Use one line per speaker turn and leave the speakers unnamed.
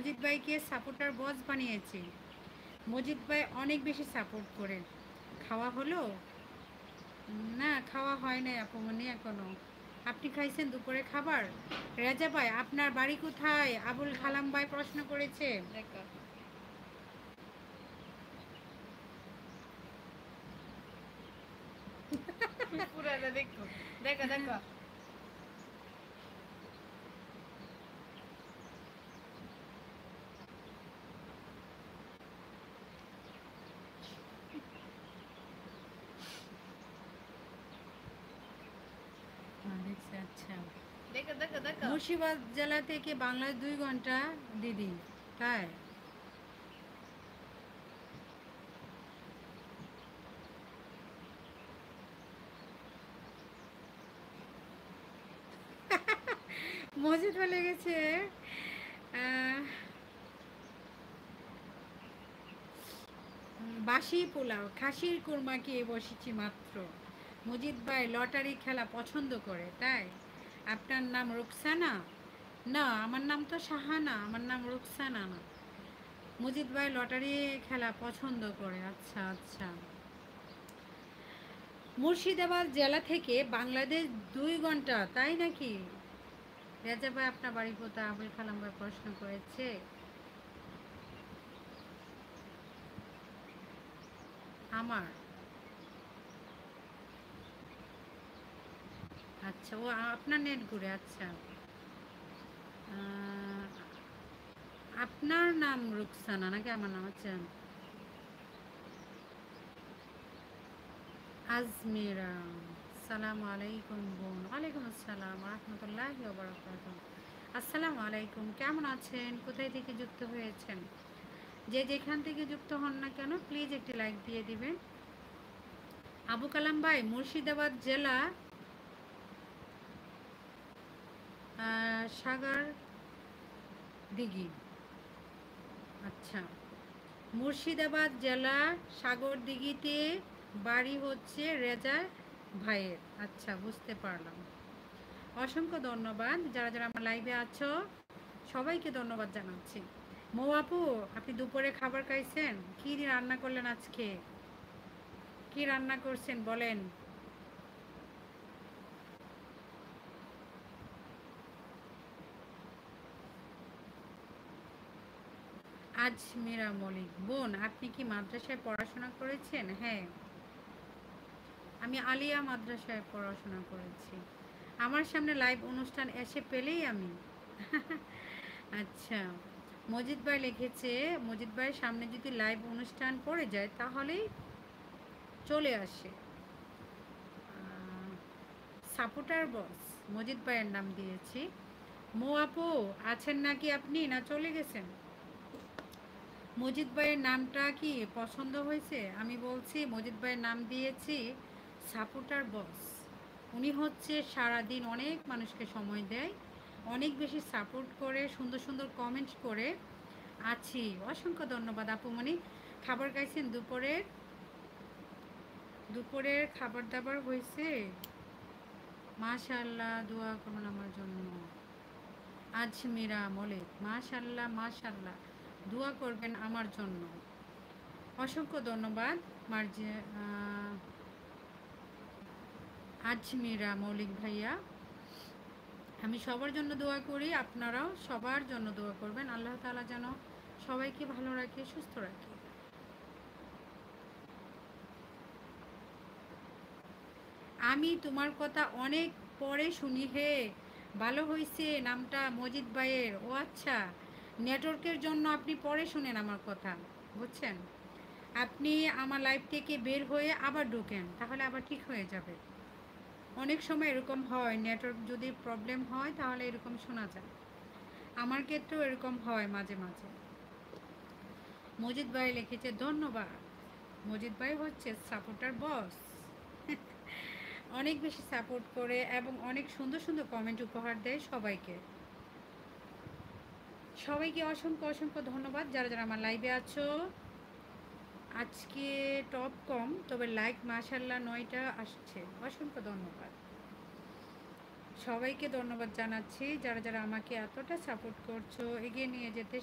মজিদ ভাইকে সাপোর্টার বস বানিয়েছি। মজিদ ভাই অনেক বেশি সাপোর্ট করে। খাওয়া হলো? না, খাওয়া হয় নাই আপুমনি এখনো। আপনি খাইছেন দুপুরে খাবার? রেজা ভাই, আপনার বাড়ি কোথায়? আবুল কালাম ভাই প্রশ্ন করেছে।
দেখো পুরাটা দেখো, দেখো দেখো।
দেখছি, আচ্ছা।
দেখো দেখো দেখো।
মুর্শিদাবাদ জেলা থেকে বাংলাদেশ 2 ঘন্টা দিদি, তাই? মসজিদ বলে গেছে বাসি পোলাও খাসির কুরমা খেয়ে বসেছি মাত্র। মজিদ ভাই লটারি খেলা পছন্দ করে, তাই? আপনার নাম রুকসানা? না, আমার নাম তো শাহানা, আমার নাম রুকসানা না। মজিদ ভাই লটারি খেলা পছন্দ করে, আচ্ছা আচ্ছা। মুর্শিদাবাদ জেলা থেকে বাংলাদেশ 2 ঘন্টা, তাই নাকি? রেজা ভাই, আপনার বাড়ি কোথায়? আবুল কালাম ভাই প্রশ্ন করেছে। আমার, আচ্ছা, ও আপনার নেট ঘুরে, আচ্ছা। আহ, আপনার নাম রুকসানা নাকি আমার নাম? আচ্ছা। আজমিরা, সালাম আলাইকুম বোন। ওয়ালাইকুম আসসালাম রহমতুল্লাহি ওয়া বারাকাতুহু। আসসালামু আলাইকুম, কেমন আছেন? কোথায় থেকে যুক্ত হয়েছেন? যে যেখান থেকে যুক্ত হন না কেন, প্লিজ একটি লাইক দিয়ে দিবেন। আবু কালাম ভাই, মুর্শিদাবাদ জেলা সাগর দিঘি, আচ্ছা। মুর্শিদাবাদ জেলা সাগরদিঘিতে বাড়ি হচ্ছে রেজা ভাইয়ের, আচ্ছা, বুঝতে পারলাম। অসংখ্য ধন্যবাদ যারা যারা আমার লাইভে আছো, সবাইকে ধন্যবাদ জানাচ্ছি। মৌ আপু, আপনি দুপুরে খাবার খাইছেন? কী দিয়ে রান্না করলেন আজকে? কি রান্না করছেন বলেন? আজমিরা মলিক বোন, আপনি কি মাদ্রাসায় পড়াশোনা করেছেন? হ্যাঁ, আমি আলিয়া মাদ্রাসায় পড়াশোনা করেছি। আমার সামনে লাইভ অনুষ্ঠান এসে পেলেই আমি আচ্ছা। মজিদ ভাই লিখেছে, মজিদ ভাইয়ের সামনে যদি লাইভ অনুষ্ঠান পড়ে যায় তাহলেই চলে আসে। সাপোর্টার বস মজিদ ভাইয়ের নাম দিয়েছি। মো আপু, আছেন নাকি আপনি, না চলে গেছেন? মজিদ ভাইয়ের নামটা কি পছন্দ হয়েছে? আমি বলছি মজিদ ভাইয়ের নাম দিয়েছি সাপোর্টার বস। উনি হচ্ছে সারাদিন অনেক মানুষকে সময় দেয়, অনেক বেশি সাপোর্ট করে, সুন্দর সুন্দর কমেন্ট করে। আছি, অসংখ্য ধন্যবাদ আপুমণি। খাবার খাইছেন দুপুরের? দুপুরের খাবার দাবার হয়েছে? মাশাআল্লাহ, দোয়া করুন আমার জন্য। আজমিরা মলিক, মাশাআল্লাহ মাশাআল্লাহ, দোয়া করবেন আমার জন্য। অসংখ্য ধন্যবাদ মার্জে আজমিরা মৌলিক ভাইয়া। আমি সবার জন্য দোয়া করি, আপনারাও সবার জন্য দোয়া করবেন। আল্লাহ তাআলা যেন সবাইকে ভালো রাখে, সুস্থ রাখে। আমি তোমার কথা অনেক পরে শুনি হে। ভালো হয়েছে নামটা মজিদ ভাইয়ের। ও আচ্ছা, নেটওয়ার্কের জন্য আপনি পরে শুনেন আমার কথা, বুঝছেন? আপনি আমার লাইফ থেকে বের হয়ে আবার ঢুকেন, তাহলে আবার ঠিক হয়ে যাবে। অনেক সময় এরকম হয়, নেটওয়ার্ক যদি প্রবলেম হয় তাহলে এরকম শোনা যায়। আমার ক্ষেত্রেও এরকম হয় মাঝে মাঝে। মজিদ ভাই লিখেছে ধন্যবাদ। মজিদ ভাই হচ্ছে সাপোর্টার বস। অনেক বেশি সাপোর্ট করে এবং অনেক সুন্দর সুন্দর কমেন্ট উপহার দেয় সবাইকে। সবাইকে অসংখ্য অসংখ্য ধন্যবাদ যারা যারা আমার লাইভে আছো। আজকে টপ কম, তবে লাইক মাশাল্লাহ 9টা আসছে। অসংখ্য ধন্যবাদ সবাইকে, ধন্যবাদ জানাচ্ছি যারা যারা আমাকে এতটা সাপোর্ট করছো, এগিয়ে নিয়ে যেতে